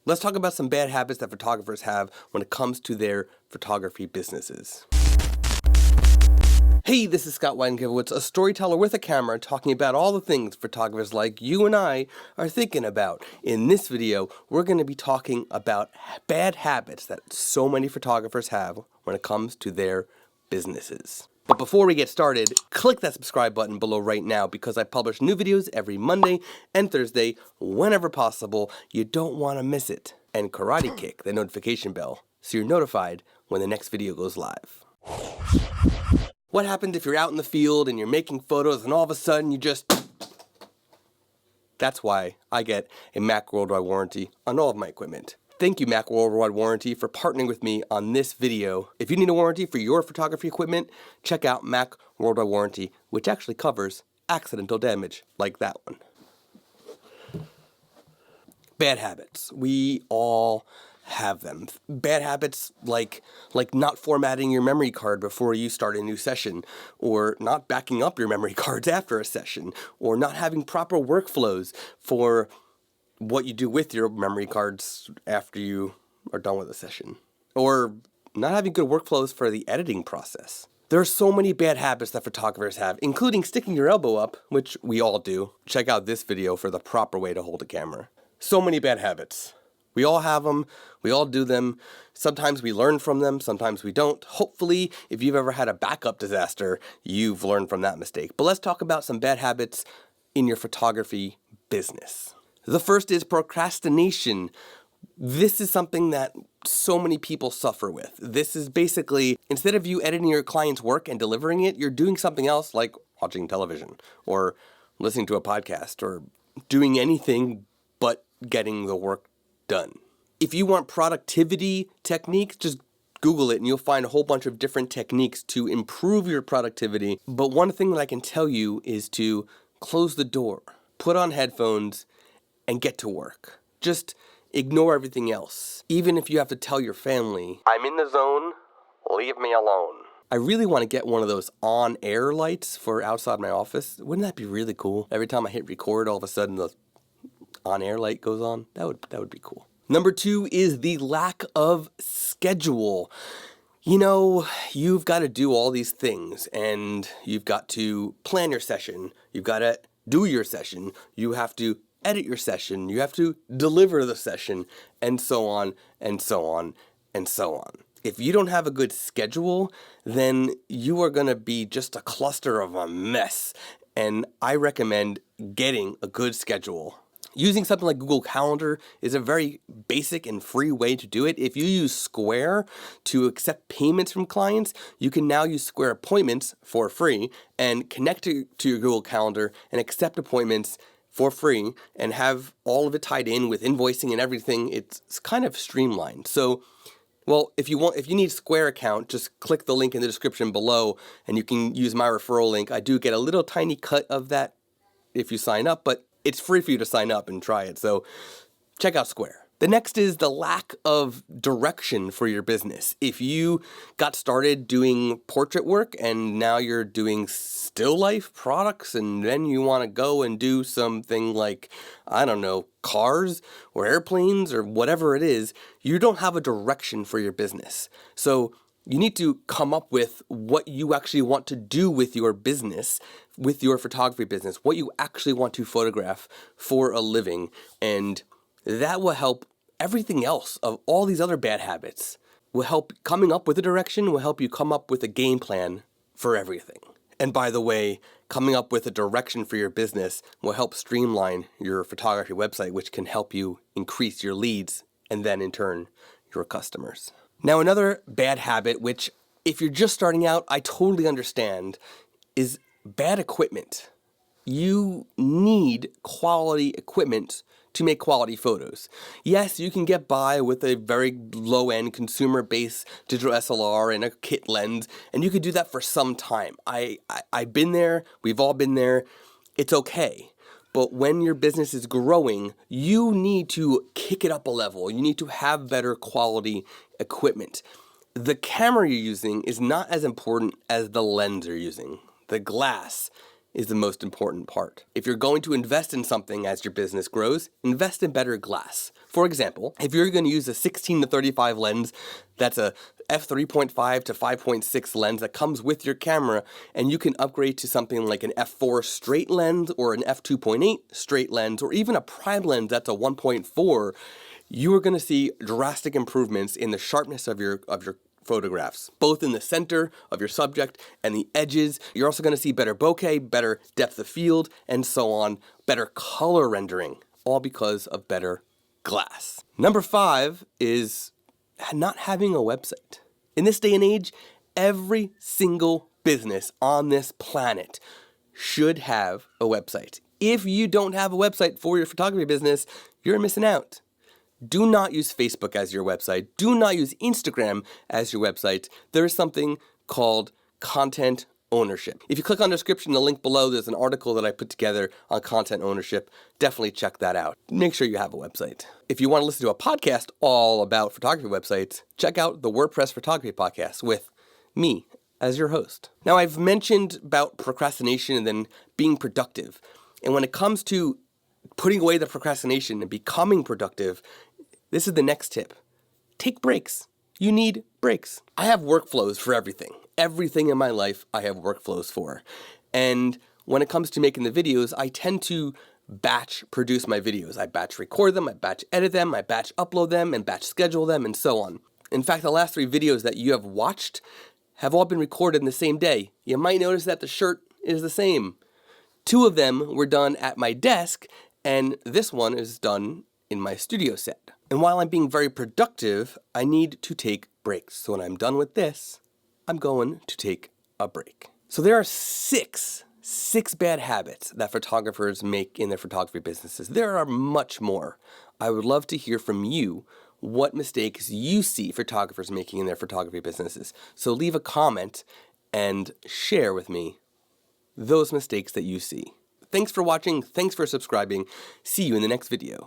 Let's talk about some bad habits that photographers have when it comes to their photography businesses. Hey, this is Scott Weidenkowitz, a storyteller with a camera, talking about all the things photographers like you and I are thinking about. In this video, we're going to be talking about bad habits that so many photographers have when it comes to their businesses. But before we get started, click that subscribe button below right now because I publish new videos every Monday and Thursday whenever possible. You don't want to miss it. And karate kick the notification bell so you're notified when the next video goes live. What happens if you're out in the field and you're making photos and all of a sudden you just... That's why I get a Mac Worldwide warranty on all of my equipment. Thank you, Mac Worldwide Warranty, for partnering with me on this video. If you need a warranty for your photography equipment, check out Mac Worldwide Warranty, which actually covers accidental damage like that one. Bad habits. We all have them. Bad habits like not formatting your memory card before you start a new session, or not backing up your memory cards after a session, or not having proper workflows for what you do with your memory cards after you are done with a session, or not having good workflows for the editing process. There are so many bad habits that photographers have, including sticking your elbow up, which we all do. Check out this video for the proper way to hold a camera. So many bad habits. We all have them. We all do them. Sometimes we learn from them. Sometimes we don't. Hopefully, if you've ever had a backup disaster, you've learned from that mistake. But let's talk about some bad habits in your photography business. The first is procrastination. This is something that so many people suffer with. This is basically, instead of you editing your client's work and delivering it, you're doing something else like watching television or listening to a podcast or doing anything but getting the work done. If you want productivity techniques, just Google it and you'll find a whole bunch of different techniques to improve your productivity. But one thing that I can tell you is to close the door, put on headphones, and get to work. Just ignore everything else. Even if you have to tell your family, I'm in the zone, leave me alone. I really want to get one of those on-air lights for outside my office. Wouldn't that be really cool? Every time I hit record, all of a sudden the on-air light goes on. That would be cool. Number 2 is the lack of schedule. You know, you've got to do all these things, and you've got to plan your session. You've got to do your session. You have to edit your session, you have to deliver the session, and so on, and so on, and so on. If you don't have a good schedule, then you are going to be just a cluster of a mess. And I recommend getting a good schedule. Using something like Google Calendar is a very basic and free way to do it. If you use Square to accept payments from clients, you can now use Square Appointments for free and connect to your Google Calendar and accept appointments for free and have all of it tied in with invoicing and everything. It's kind of streamlined. So, well, if you need Square account, just click the link in the description below and you can use my referral link. I do get a little tiny cut of that if you sign up, but it's free for you to sign up and try it. So check out Square. The next is the lack of direction for your business. If you got started doing portrait work and now you're doing still life products and then you want to go and do something like, I don't know, cars or airplanes or whatever it is, you don't have a direction for your business. So you need to come up with what you actually want to do with your business, with your photography business, what you actually want to photograph for a living, and that will help everything else of all these other bad habits. Will help coming up with a direction, will help you come up with a game plan for everything. And by the way, coming up with a direction for your business will help streamline your photography website, which can help you increase your leads and then in turn your customers. Now, another bad habit, which if you're just starting out, I totally understand, is bad equipment. You need quality equipment to make quality photos. Yes, you can get by with a very low-end consumer-based digital SLR and a kit lens, and you could do that for some time. I've been there, we've all been there, it's okay. But when your business is growing, you need to kick it up a level. You need to have better quality equipment. The camera you're using is not as important as the lens you're using. The glass is the most important part. If you're going to invest in something as your business grows, invest in better glass. For example, if you're going to use a 16-35 lens, that's a f3.5 to 5.6 lens that comes with your camera, and you can upgrade to something like an f4 straight lens or an f2.8 straight lens, or even a prime lens that's a 1.4, you are going to see drastic improvements in the sharpness of your photographs, both in the center of your subject and the edges. You're also going to see better bokeh, better depth of field, and so on, better color rendering, all because of better glass. Number 5 is not having a website. In this day and age, every single business on this planet should have a website. If you don't have a website for your photography business, you're missing out. Do not use Facebook as your website. Do not use Instagram as your website. There is something called content ownership. If you click on the description, the link below, there's an article that I put together on content ownership. Definitely check that out. Make sure you have a website. If you want to listen to a podcast all about photography websites, check out the WordPress Photography Podcast with me as your host. Now, I've mentioned about procrastination and then being productive. And when it comes to putting away the procrastination and becoming productive, this is the next tip. Take breaks. You need breaks. I have workflows for everything. Everything in my life I have workflows for. And when it comes to making the videos, I tend to batch produce my videos. I batch record them, I batch edit them, I batch upload them, and batch schedule them, and so on. In fact, the last 3 videos that you have watched have all been recorded in the same day. You might notice that the shirt is the same. 2 of them were done at my desk, and this one is done in my studio set. And while I'm being very productive, I need to take breaks. So when I'm done with this, I'm going to take a break. So there are six bad habits that photographers make in their photography businesses. There are much more. I would love to hear from you what mistakes you see photographers making in their photography businesses. So leave a comment and share with me those mistakes that you see. Thanks for watching. Thanks for subscribing. See you in the next video.